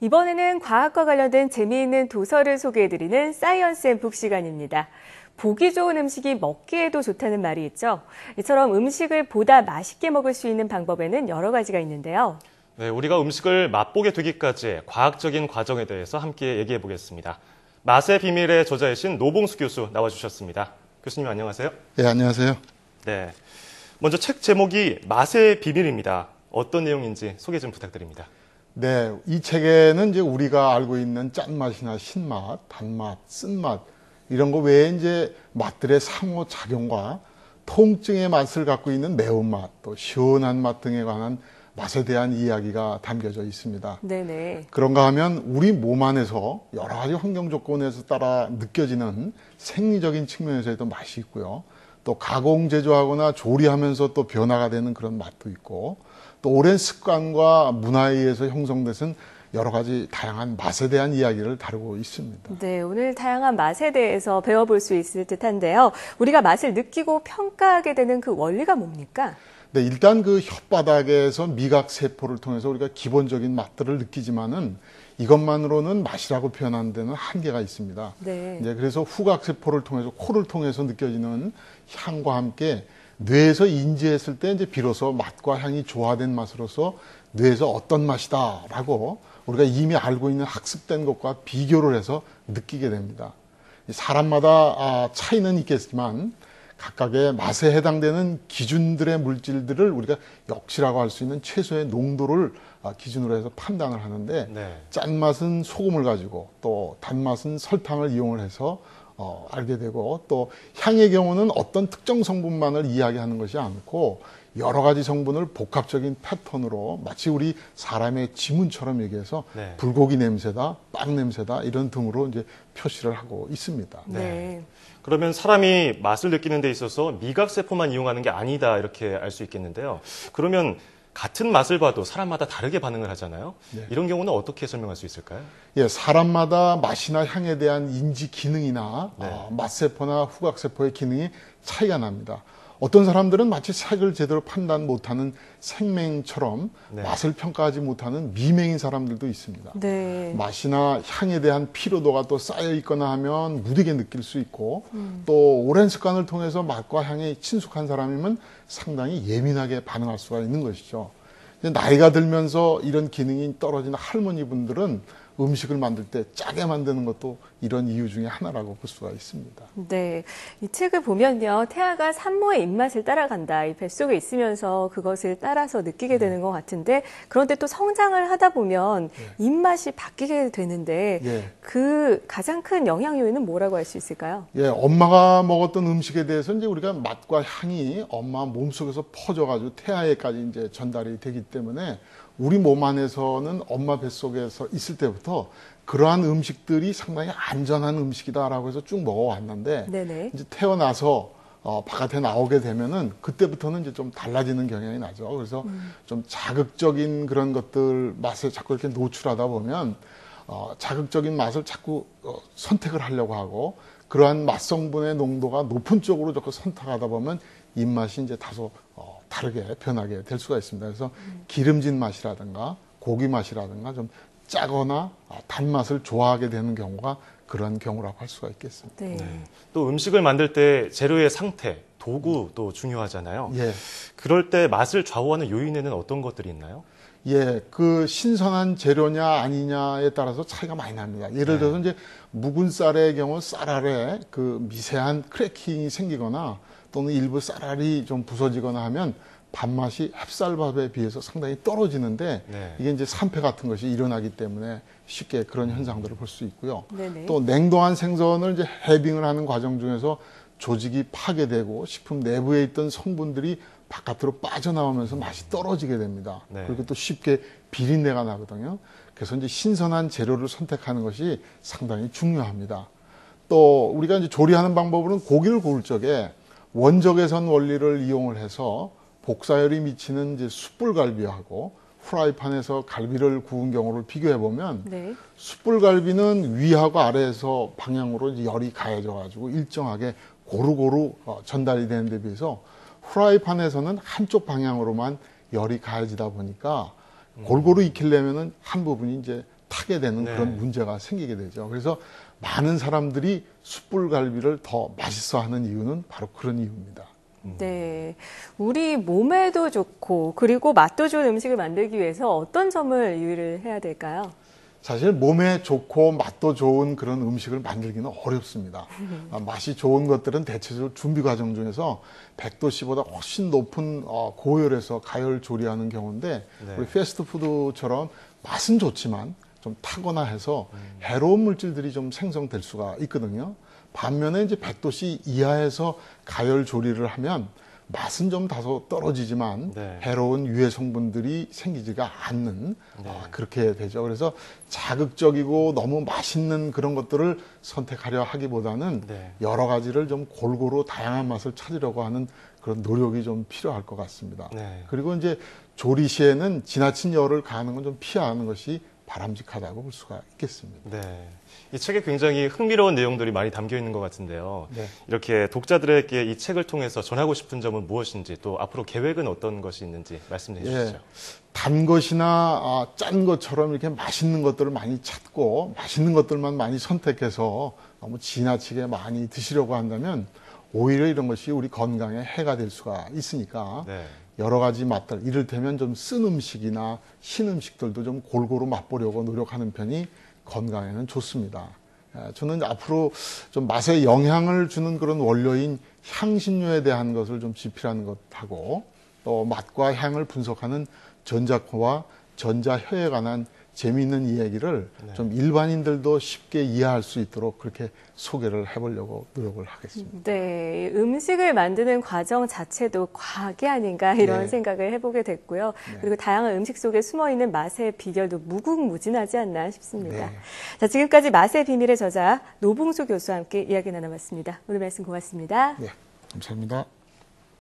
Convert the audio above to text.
이번에는 과학과 관련된 재미있는 도서를 소개해드리는 사이언스 앤 북 시간입니다. 보기 좋은 음식이 먹기에도 좋다는 말이 있죠. 이처럼 음식을 보다 맛있게 먹을 수 있는 방법에는 여러 가지가 있는데요. 네, 우리가 음식을 맛보게 되기까지의 과학적인 과정에 대해서 함께 얘기해 보겠습니다. 맛의 비밀의 저자이신 노봉수 교수 나와주셨습니다. 교수님 안녕하세요. 네, 안녕하세요. 네, 먼저 책 제목이 맛의 비밀입니다. 어떤 내용인지 소개 좀 부탁드립니다. 네, 이 책에는 이제 우리가 알고 있는 짠맛이나 신맛, 단맛, 쓴맛 이런 거 외에 이제 맛들의 상호작용과 통증의 맛을 갖고 있는 매운맛, 또 시원한 맛 등에 관한 맛에 대한 이야기가 담겨져 있습니다. 네네. 그런가 하면 우리 몸 안에서 여러 가지 환경 조건에서 따라 느껴지는 생리적인 측면에서도 맛이 있고요. 또 가공 제조하거나 조리하면서 또 변화가 되는 그런 맛도 있고, 또 오랜 습관과 문화에 의해서 형성돼서 여러 가지 다양한 맛에 대한 이야기를 다루고 있습니다. 네, 오늘 다양한 맛에 대해서 배워볼 수 있을 듯한데요. 우리가 맛을 느끼고 평가하게 되는 그 원리가 뭡니까? 네, 일단 그 혓바닥에서 미각 세포를 통해서 우리가 기본적인 맛들을 느끼지만은 이것만으로는 맛이라고 표현하는 데는 한계가 있습니다. 네. 이제 그래서 후각 세포를 통해서 코를 통해서 느껴지는 향과 함께 뇌에서 인지했을 때 이제 비로소 맛과 향이 조화된 맛으로서 뇌에서 어떤 맛이다라고 우리가 이미 알고 있는 학습된 것과 비교를 해서 느끼게 됩니다. 사람마다 차이는 있겠지만 각각의 맛에 해당되는 기준들의 물질들을 우리가 역시라고 할 수 있는 최소의 농도를 기준으로 해서 판단을 하는데, 네. 짠맛은 소금을 가지고 또 단맛은 설탕을 이용을 해서 알게 되고, 또 향의 경우는 어떤 특정 성분만을 이야기하는 것이 않고 여러 가지 성분을 복합적인 패턴으로 마치 우리 사람의 지문처럼 얘기해서 네. 불고기 냄새다, 빵 냄새다 이런 등으로 이제 표시를 하고 있습니다. 네. 그러면 사람이 맛을 느끼는 데 있어서 미각세포만 이용하는 게 아니다 이렇게 알 수 있겠는데요. 그러면 같은 맛을 봐도 사람마다 다르게 반응을 하잖아요. 네. 이런 경우는 어떻게 설명할 수 있을까요? 예, 사람마다 맛이나 향에 대한 인지 기능이나 네. 맛세포나 후각세포의 기능이 차이가 납니다. 어떤 사람들은 마치 색을 제대로 판단 못하는 생맹처럼 네. 맛을 평가하지 못하는 미맹인 사람들도 있습니다. 네. 맛이나 향에 대한 피로도가 또 쌓여 있거나 하면 무디게 느낄 수 있고, 또 오랜 습관을 통해서 맛과 향에 친숙한 사람이면 상당히 예민하게 반응할 수가 있는 것이죠. 나이가 들면서 이런 기능이 떨어지는 할머니 분들은 음식을 만들 때 짜게 만드는 것도 이런 이유 중에 하나라고 볼 수가 있습니다. 네, 이 책을 보면요, 태아가 산모의 입맛을 따라간다. 이 뱃속에 있으면서 그것을 따라서 느끼게 되는 것 같은데, 그런데 또 성장을 하다 보면 입맛이 바뀌게 되는데, 예. 그 가장 큰 영향 요인은 뭐라고 할 수 있을까요? 예, 엄마가 먹었던 음식에 대해서 이제 우리가 맛과 향이 엄마 몸속에서 퍼져가지고 태아에까지 이제 전달이 되기 때문에 우리 몸 안에서는 엄마 뱃속에서 있을 때부터 그러한 음식들이 상당히 안전한 음식이다라고 해서 쭉 먹어왔는데, 네네. 이제 태어나서 바깥에 나오게 되면은 그때부터는 이제 좀 달라지는 경향이 나죠. 그래서 좀 자극적인 그런 것들 맛에 자꾸 이렇게 노출하다 보면 자극적인 맛을 자꾸 선택을 하려고 하고, 그러한 맛 성분의 농도가 높은 쪽으로 자꾸 선택하다 보면 입맛이 이제 다소 다르게 변하게 될 수가 있습니다. 그래서 기름진 맛이라든가 고기 맛이라든가 좀 짜거나 단맛을 좋아하게 되는 경우가 그런 경우라고 할 수가 있겠습니다. 네. 또 음식을 만들 때 재료의 상태, 도구도 중요하잖아요. 예. 그럴 때 맛을 좌우하는 요인에는 어떤 것들이 있나요? 예, 그 신선한 재료냐 아니냐에 따라서 차이가 많이 납니다. 예를 들어서 이제 묵은 쌀의 경우 쌀 아래 그 미세한 크래킹이 생기거나 또는 일부 쌀알이 좀 부서지거나 하면 밥맛이 햅쌀밥에 비해서 상당히 떨어지는데, 네. 이게 이제 산패 같은 것이 일어나기 때문에 쉽게 그런 현상들을 볼 수 있고요. 네네. 또 냉동한 생선을 이제 해빙을 하는 과정 중에서 조직이 파괴되고 식품 내부에 있던 성분들이 바깥으로 빠져나오면서 맛이 떨어지게 됩니다. 네. 그리고 또 쉽게 비린내가 나거든요. 그래서 이제 신선한 재료를 선택하는 것이 상당히 중요합니다. 또 우리가 이제 조리하는 방법으로는 고기를 구울 적에 원적외선 원리를 이용을 해서 복사열이 미치는 이제 숯불갈비하고 프라이팬에서 갈비를 구운 경우를 비교해 보면, 네. 숯불갈비는 위하고 아래에서 방향으로 이제 열이 가해져 가지고 일정하게 고루고루 전달이 되는 데 비해서 프라이팬에서는 한쪽 방향으로만 열이 가해지다 보니까 골고루 익히려면은 한 부분이 이제 타게 되는 네. 그런 문제가 생기게 되죠. 그래서 많은 사람들이 숯불갈비를 더 맛있어하는 이유는 바로 그런 이유입니다. 네, 우리 몸에도 좋고 그리고 맛도 좋은 음식을 만들기 위해서 어떤 점을 유의를 해야 될까요? 사실 몸에 좋고 맛도 좋은 그런 음식을 만들기는 어렵습니다. 맛이 좋은 것들은 대체적으로 준비 과정 중에서 100도씨보다 훨씬 높은 고열에서 가열 조리하는 경우인데 네. 우리 패스트푸드처럼 맛은 좋지만 좀 타거나 해서 해로운 물질들이 좀 생성될 수가 있거든요. 반면에 이제 100도씨 이하에서 가열 조리를 하면 맛은 좀 다소 떨어지지만 네. 해로운 유해 성분들이 생기지가 않는 네. 그렇게 되죠. 그래서 자극적이고 너무 맛있는 그런 것들을 선택하려 하기보다는 네. 여러 가지를 좀 골고루 다양한 맛을 찾으려고 하는 그런 노력이 좀 필요할 것 같습니다. 네. 그리고 이제 조리 시에는 지나친 열을 가하는 건 좀 피하는 것이 바람직하다고 볼 수가 있겠습니다. 네. 이 책에 굉장히 흥미로운 내용들이 많이 담겨 있는 것 같은데요. 네. 이렇게 독자들에게 이 책을 통해서 전하고 싶은 점은 무엇인지 또 앞으로 계획은 어떤 것이 있는지 말씀해 주시죠. 단 것이나 짠 것처럼 이렇게 맛있는 것들을 많이 찾고 맛있는 것들만 많이 선택해서 너무 지나치게 많이 드시려고 한다면 오히려 이런 것이 우리 건강에 해가 될 수가 있으니까 네. 여러 가지 맛들, 이를테면 좀 쓴 음식이나 신 음식들도 좀 골고루 맛보려고 노력하는 편이 건강에는 좋습니다. 저는 앞으로 좀 맛에 영향을 주는 그런 원료인 향신료에 대한 것을 좀 집필하는 것하고 또 맛과 향을 분석하는 전자코와 전자혀에 관한 재미있는 이야기를 좀 일반인들도 쉽게 이해할 수 있도록 그렇게 소개를 해보려고 노력을 하겠습니다. 네, 음식을 만드는 과정 자체도 과학이 아닌가 이런 네. 생각을 해보게 됐고요. 네. 그리고 다양한 음식 속에 숨어있는 맛의 비결도 무궁무진하지 않나 싶습니다. 네. 자, 지금까지 맛의 비밀의 저자 노봉수 교수와 함께 이야기 나눠봤습니다. 오늘 말씀 고맙습니다. 네, 감사합니다.